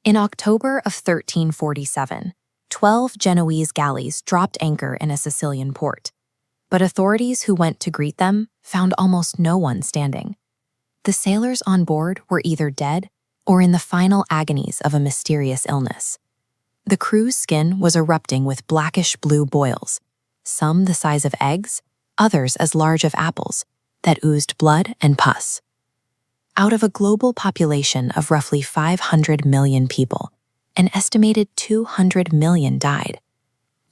In October of 1347, 12 Genoese galleys dropped anchor in a Sicilian port, but authorities who went to greet them found almost no one standing. The sailors on board were either dead or in the final agonies of a mysterious illness. The crew's skin was erupting with blackish-blue boils, some the size of eggs, others as large as apples, that oozed blood and pus. Out of a global population of roughly 500 million people, an estimated 200 million died.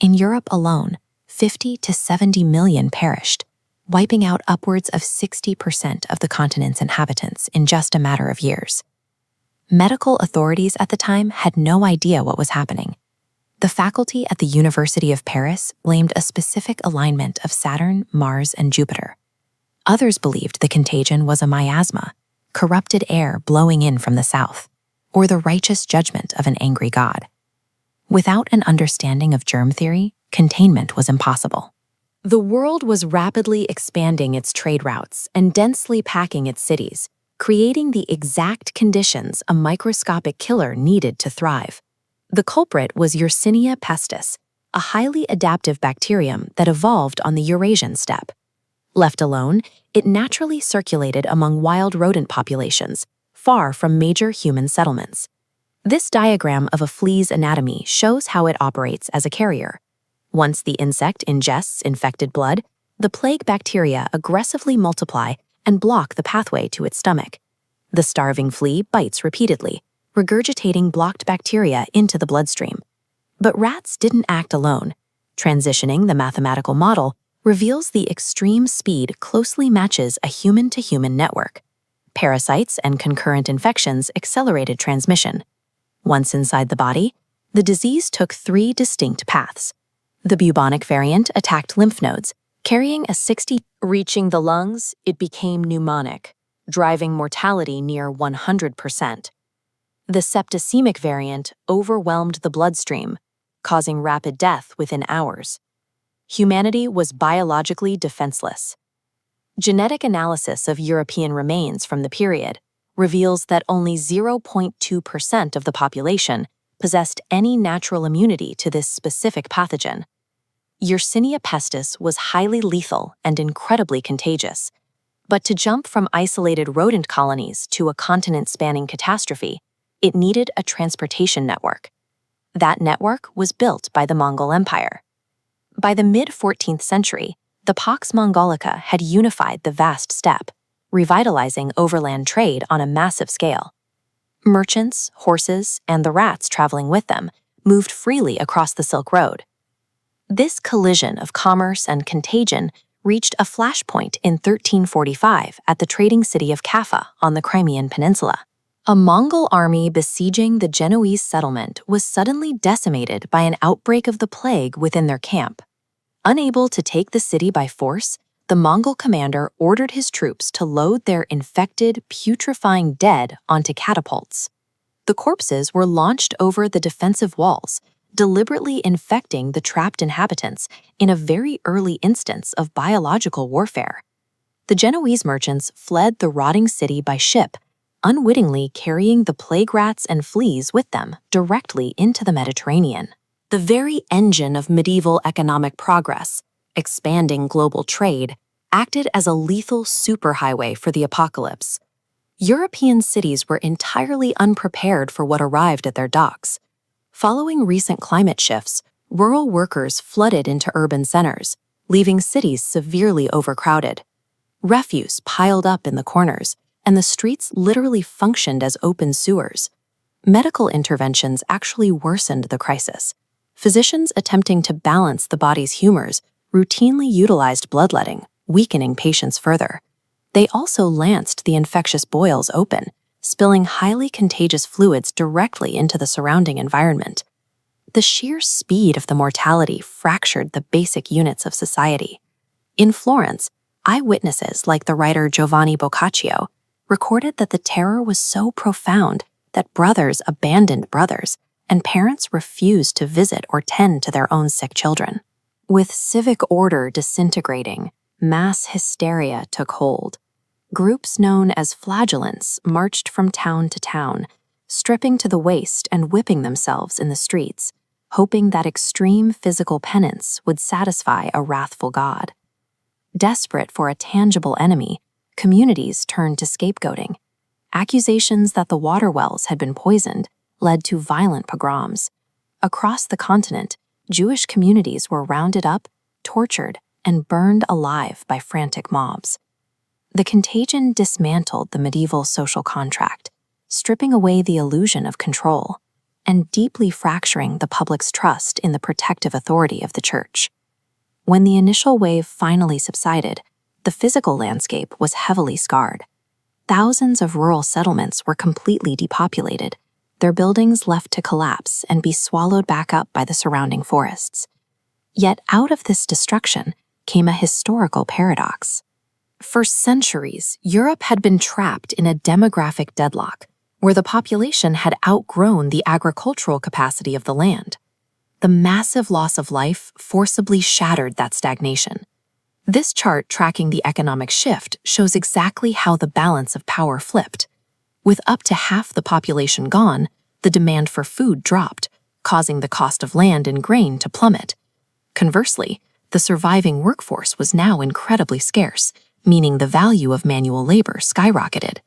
In Europe alone, 50 to 70 million perished, wiping out upwards of 60% of the continent's inhabitants in just a matter of years. Medical authorities at the time had no idea what was happening. The faculty at the University of Paris blamed a specific alignment of Saturn, Mars, and Jupiter. Others believed the contagion was a miasma, corrupted air blowing in from the south, or the righteous judgment of an angry god. Without an understanding of germ theory, containment was impossible. The world was rapidly expanding its trade routes and densely packing its cities, creating the exact conditions a microscopic killer needed to thrive. The culprit was Yersinia pestis, a highly adaptive bacterium that evolved on the Eurasian steppe. Left alone, it naturally circulated among wild rodent populations, far from major human settlements. This diagram of a flea's anatomy shows how it operates as a carrier. Once the insect ingests infected blood, the plague bacteria aggressively multiply and block the pathway to its stomach. The starving flea bites repeatedly, regurgitating blocked bacteria into the bloodstream. But rats didn't act alone. Transitioning the mathematical model reveals the extreme speed closely matches a human-to-human network. Parasites and concurrent infections accelerated transmission. Once inside the body, the disease took 3 distinct paths. The bubonic variant attacked lymph nodes, carrying a 60. Reaching the lungs, it became pneumonic, driving mortality near 100%. The septicemic variant overwhelmed the bloodstream, causing rapid death within hours. Humanity was biologically defenseless. Genetic analysis of European remains from the period reveals that only 0.2% of the population possessed any natural immunity to this specific pathogen. Yersinia pestis was highly lethal and incredibly contagious. But to jump from isolated rodent colonies to a continent-spanning catastrophe, it needed a transportation network. That network was built by the Mongol Empire. By the mid-14th century, the Pax Mongolica had unified the vast steppe, revitalizing overland trade on a massive scale. Merchants, horses, and the rats traveling with them moved freely across the Silk Road. This collision of commerce and contagion reached a flashpoint in 1345 at the trading city of Kaffa on the Crimean Peninsula. A Mongol army besieging the Genoese settlement was suddenly decimated by an outbreak of the plague within their camp. Unable to take the city by force, the Mongol commander ordered his troops to load their infected, putrefying dead onto catapults. The corpses were launched over the defensive walls, deliberately infecting the trapped inhabitants in a very early instance of biological warfare. The Genoese merchants fled the rotting city by ship, unwittingly carrying the plague rats and fleas with them directly into the Mediterranean. The very engine of medieval economic progress, expanding global trade, acted as a lethal superhighway for the apocalypse. European cities were entirely unprepared for what arrived at their docks. Following recent climate shifts, rural workers flooded into urban centers, leaving cities severely overcrowded. Refuse piled up in the corners, and the streets literally functioned as open sewers. Medical interventions actually worsened the crisis. Physicians attempting to balance the body's humors routinely utilized bloodletting, weakening patients further. They also lanced the infectious boils open, spilling highly contagious fluids directly into the surrounding environment. The sheer speed of the mortality fractured the basic units of society. In Florence, eyewitnesses like the writer Giovanni Boccaccio recorded that the terror was so profound that brothers abandoned brothers and parents refused to visit or tend to their own sick children. With civic order disintegrating, mass hysteria took hold. Groups known as flagellants marched from town to town, stripping to the waist and whipping themselves in the streets, hoping that extreme physical penance would satisfy a wrathful God. Desperate for a tangible enemy, communities turned to scapegoating. Accusations that the water wells had been poisoned led to violent pogroms. Across the continent, Jewish communities were rounded up, tortured, and burned alive by frantic mobs. The contagion dismantled the medieval social contract, stripping away the illusion of control and deeply fracturing the public's trust in the protective authority of the church. When the initial wave finally subsided, the physical landscape was heavily scarred. Thousands of rural settlements were completely depopulated, their buildings left to collapse and be swallowed back up by the surrounding forests. Yet out of this destruction came a historical paradox. For centuries, Europe had been trapped in a demographic deadlock, where the population had outgrown the agricultural capacity of the land. The massive loss of life forcibly shattered that stagnation. This chart tracking the economic shift shows exactly how the balance of power flipped. With up to half the population gone, the demand for food dropped, causing the cost of land and grain to plummet. Conversely, the surviving workforce was now incredibly scarce, meaning the value of manual labor skyrocketed.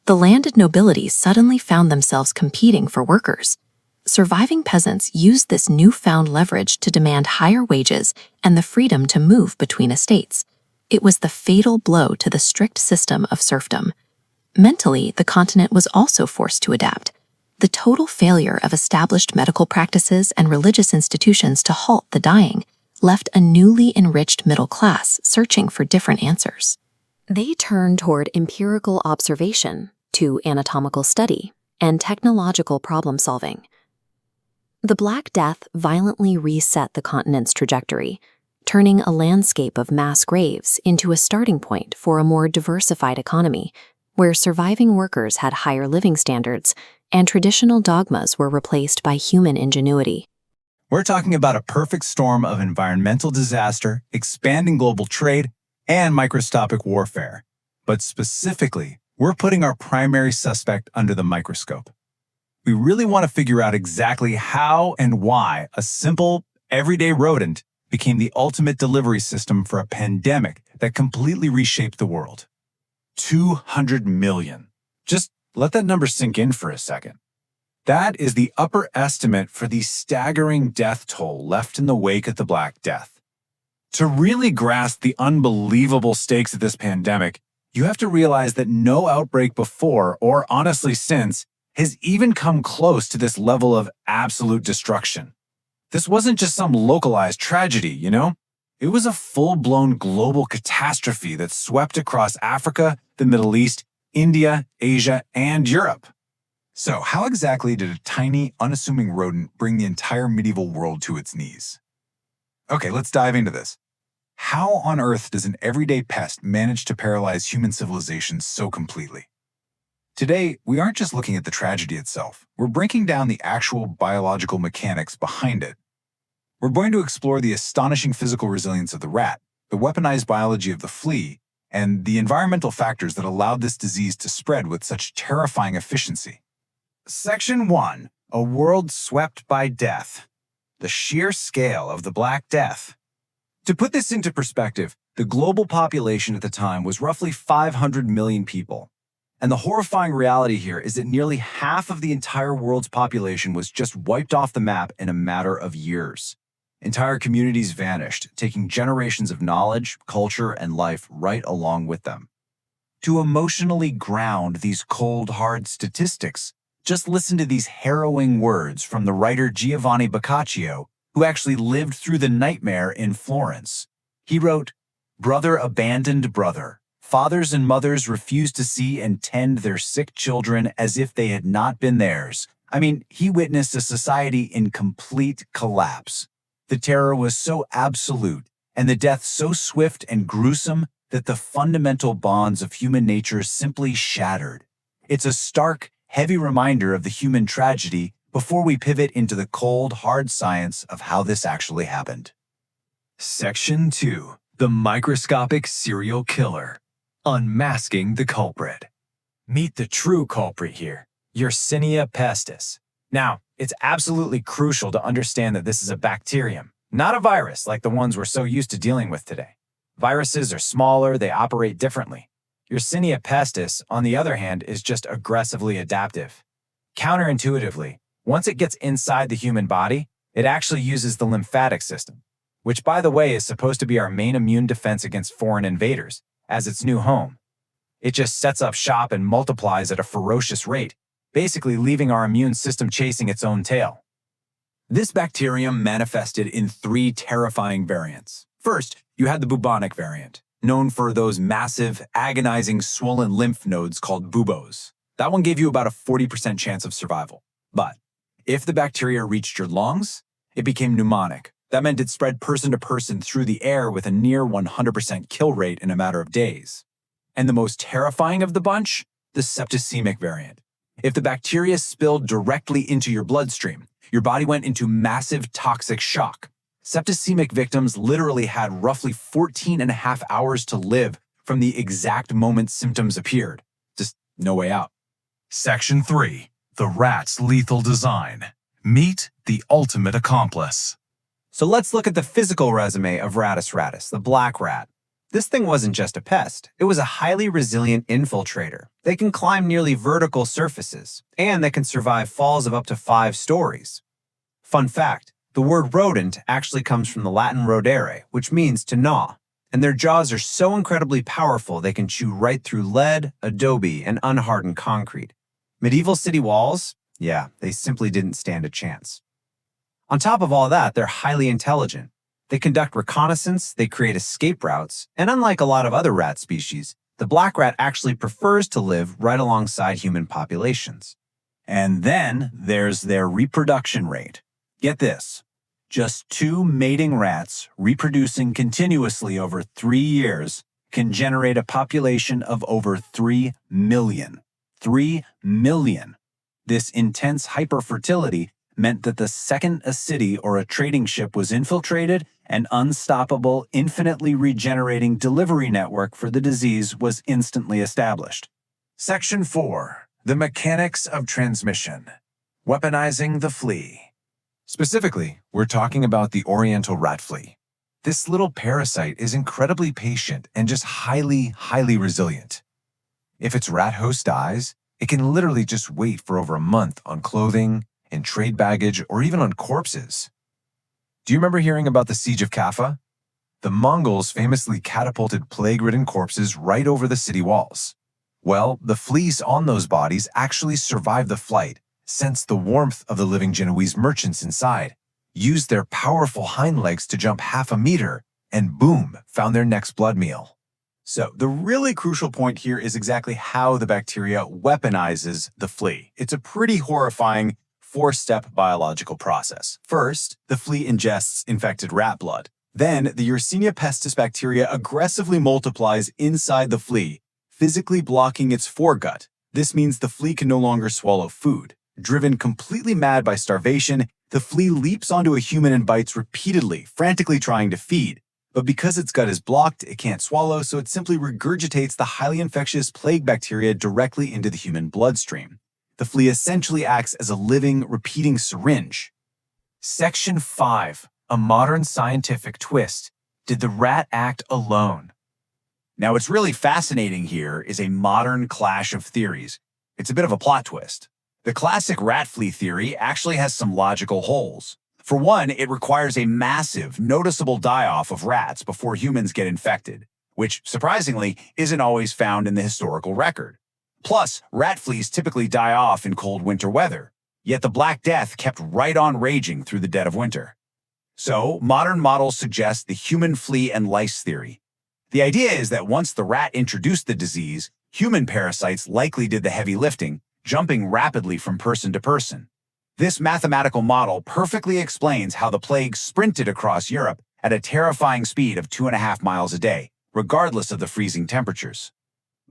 The landed nobility suddenly found themselves competing for workers. Surviving peasants used this newfound leverage to demand higher wages and the freedom to move between estates. It was the fatal blow to the strict system of serfdom. Mentally, the continent was also forced to adapt. The total failure of established medical practices and religious institutions to halt the dying left a newly enriched middle class searching for different answers. They turned toward empirical observation, to anatomical study, and technological problem-solving. The Black Death violently reset the continent's trajectory, turning a landscape of mass graves into a starting point for a more diversified economy, where surviving workers had higher living standards and traditional dogmas were replaced by human ingenuity. We're talking about a perfect storm of environmental disaster, expanding global trade, and microscopic warfare. But specifically, we're putting our primary suspect under the microscope. We really want to figure out exactly how and why a simple, everyday rodent became the ultimate delivery system for a pandemic that completely reshaped the world. 200 million. Just let that number sink in for a second. That is the upper estimate for the staggering death toll left in the wake of the Black Death. To really grasp the unbelievable stakes of this pandemic, you have to realize that no outbreak before, or honestly since, has even come close to this level of absolute destruction. This wasn't just some localized tragedy, you know? It was a full-blown global catastrophe that swept across Africa, the Middle East, India, Asia, and Europe. So how exactly did a tiny, unassuming rodent bring the entire medieval world to its knees? Okay, let's dive into this. How on earth does an everyday pest manage to paralyze human civilization so completely? Today, we aren't just looking at the tragedy itself. We're breaking down the actual biological mechanics behind it. We're going to explore the astonishing physical resilience of the rat, the weaponized biology of the flea, and the environmental factors that allowed this disease to spread with such terrifying efficiency. Section 1. A world swept by death. The sheer scale of the Black Death. To put this into perspective, the global population at the time was roughly 500 million people. And the horrifying reality here is that nearly half of the entire world's population was just wiped off the map in a matter of years. Entire communities vanished, taking generations of knowledge, culture, and life right along with them. To emotionally ground these cold, hard statistics, just listen to these harrowing words from the writer Giovanni Boccaccio, who actually lived through the nightmare in Florence. He wrote, "Brother abandoned brother. Fathers and mothers refused to see and tend their sick children as if they had not been theirs." I mean, he witnessed a society in complete collapse. The terror was so absolute, and the death so swift and gruesome that the fundamental bonds of human nature simply shattered. It's a stark, heavy reminder of the human tragedy before we pivot into the cold, hard science of how this actually happened. Section 2. The Microscopic Serial Killer. Unmasking the Culprit. Meet the true culprit here. Yersinia pestis. Now, it's absolutely crucial to understand that this is a bacterium, not a virus like the ones we're so used to dealing with today. Viruses are smaller, they operate differently. Yersinia pestis, on the other hand, is just aggressively adaptive. Counterintuitively, once it gets inside the human body, it actually uses the lymphatic system, which, by the way, is supposed to be our main immune defense against foreign invaders, as its new home. It just sets up shop and multiplies at a ferocious rate, basically leaving our immune system chasing its own tail. This bacterium manifested in 3 terrifying variants. First, you had the bubonic variant, known for those massive, agonizing, swollen lymph nodes called buboes. That one gave you about a 40% chance of survival. But if the bacteria reached your lungs, it became pneumonic. That meant it spread person to person through the air with a near 100% kill rate in a matter of days. And the most terrifying of the bunch, the septicemic variant. If the bacteria spilled directly into your bloodstream, your body went into massive toxic shock. Septicemic victims literally had roughly 14.5 hours to live from the exact moment symptoms appeared. Just no way out. Section 3. The rat's lethal design. Meet the ultimate accomplice. So let's look at the physical resume of Rattus rattus, the black rat. This thing wasn't just a pest. It was a highly resilient infiltrator. They can climb nearly vertical surfaces, and they can survive falls of up to 5 stories. Fun fact, the word rodent actually comes from the Latin rodere, which means to gnaw, and their jaws are so incredibly powerful they can chew right through lead, adobe, and unhardened concrete. Medieval city walls? Yeah, they simply didn't stand a chance. On top of all that, they're highly intelligent. They conduct reconnaissance, they create escape routes, and unlike a lot of other rat species, the black rat actually prefers to live right alongside human populations. And then there's their reproduction rate. Get this, just 2 mating rats reproducing continuously over 3 years can generate a population of over 3 million. 3 million. This intense hyperfertility meant that the second a city or a trading ship was infiltrated, an unstoppable, infinitely regenerating delivery network for the disease was instantly established. Section 4. The mechanics of transmission. Weaponizing the flea. Specifically, we're talking about the Oriental rat flea. This little parasite is incredibly patient and just highly resilient. If its rat host dies, it can literally just wait for over a month on clothing, in trade baggage, or even on corpses. Do you remember hearing about the Siege of Kaffa? The Mongols famously catapulted plague-ridden corpses right over the city walls. Well, the fleas on those bodies actually survived the flight, sensed the warmth of the living Genoese merchants inside, used their powerful hind legs to jump half a meter, and boom, found their next blood meal. So the really crucial point here is exactly how the bacteria weaponizes the flea. It's a pretty horrifying 4-step biological process. First, the flea ingests infected rat blood. Then, the Yersinia pestis bacteria aggressively multiplies inside the flea, physically blocking its foregut. This means the flea can no longer swallow food. Driven completely mad by starvation, the flea leaps onto a human and bites repeatedly, frantically trying to feed. But because its gut is blocked, it can't swallow, so it simply regurgitates the highly infectious plague bacteria directly into the human bloodstream. The flea essentially acts as a living, repeating syringe. Section 5. A modern scientific twist. Did the rat act alone? Now, what's really fascinating here is a modern clash of theories. It's a bit of a plot twist. The classic rat flea theory actually has some logical holes. For one, it requires a massive, noticeable die-off of rats before humans get infected, which, surprisingly, isn't always found in the historical record. Plus, rat fleas typically die off in cold winter weather, yet the Black Death kept right on raging through the dead of winter. So, modern models suggest the human flea and lice theory. The idea is that once the rat introduced the disease, human parasites likely did the heavy lifting, jumping rapidly from person to person. This mathematical model perfectly explains how the plague sprinted across Europe at a terrifying speed of 2.5 miles a day, regardless of the freezing temperatures.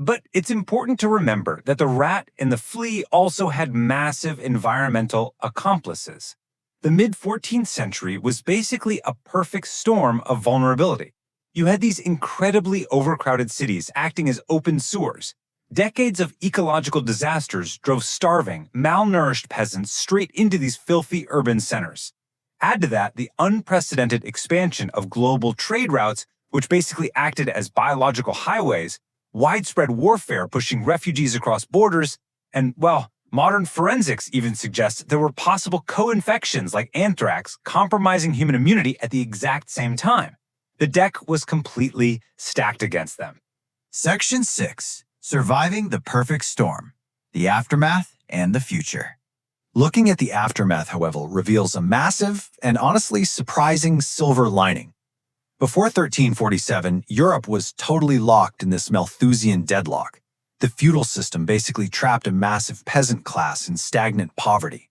But it's important to remember that the rat and the flea also had massive environmental accomplices. The mid-14th century was basically a perfect storm of vulnerability. You had these incredibly overcrowded cities acting as open sewers. Decades of ecological disasters drove starving, malnourished peasants straight into these filthy urban centers. Add to that the unprecedented expansion of global trade routes, which basically acted as biological highways, widespread warfare pushing refugees across borders, and, well, modern forensics even suggest there were possible co-infections like anthrax compromising human immunity at the exact same time. The deck was completely stacked against them. Section 6. Surviving the Perfect Storm. The Aftermath and the Future. Looking at the aftermath, however, reveals a massive and honestly surprising silver lining. Before 1347, Europe was totally locked in this Malthusian deadlock. The feudal system basically trapped a massive peasant class in stagnant poverty.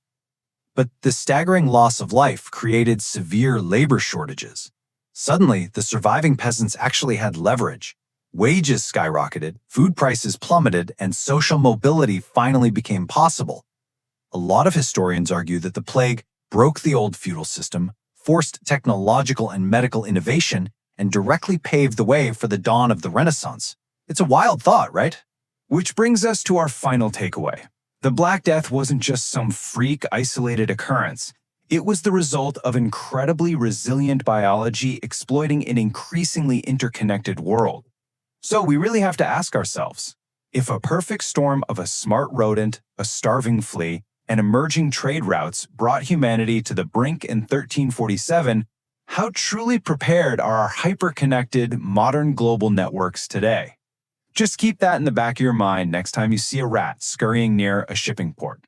But the staggering loss of life created severe labor shortages. Suddenly, the surviving peasants actually had leverage. Wages skyrocketed, food prices plummeted, and social mobility finally became possible. A lot of historians argue that the plague broke the old feudal system, forced technological and medical innovation, and directly paved the way for the dawn of the Renaissance. It's a wild thought, right? Which brings us to our final takeaway. The Black Death wasn't just some freak isolated occurrence. It was the result of incredibly resilient biology exploiting an increasingly interconnected world. So we really have to ask ourselves, if a perfect storm of a smart rodent, a starving flea, and emerging trade routes brought humanity to the brink in 1347, how truly prepared are our hyper-connected modern global networks today? Just keep that in the back of your mind next time you see a rat scurrying near a shipping port.